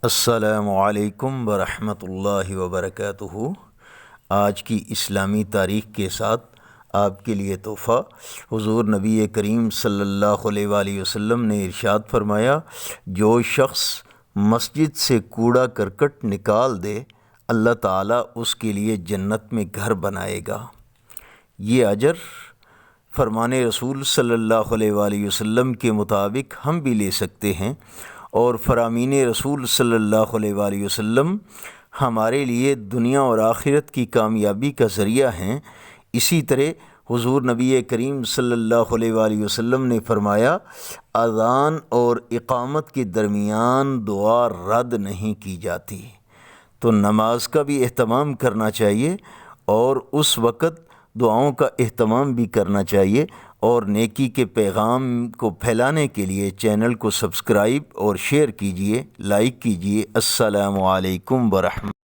السلام علیکم ورحمۃ اللہ وبرکاتہ۔ آج کی اسلامی تاریخ کے ساتھ آپ کے لیے تحفہ، حضور نبی کریم صلی اللہ علیہ وآلہ وسلم نے ارشاد فرمایا، جو شخص مسجد سے کوڑا کرکٹ نکال دے اللہ تعالیٰ اس کے لیے جنت میں گھر بنائے گا۔ یہ اجر فرمان رسول صلی اللہ علیہ وآلہ وسلم کے مطابق ہم بھی لے سکتے ہیں، اور فرامین رسول صلی اللہ علیہ وآلہ وسلم ہمارے لیے دنیا اور آخرت کی کامیابی کا ذریعہ ہیں۔ اسی طرح حضور نبی کریم صلی اللہ علیہ وآلہ وسلم نے فرمایا، اذان اور اقامت کے درمیان دعا رد نہیں کی جاتی، تو نماز کا بھی اہتمام کرنا چاہیے اور اس وقت دعاؤں کا اہتمام بھی کرنا چاہیے، اور نیکی کے پیغام کو پھیلانے کے لیے چینل کو سبسکرائب اور شیئر کیجیے، لائک کیجیے۔ السلام علیکم ورحمۃ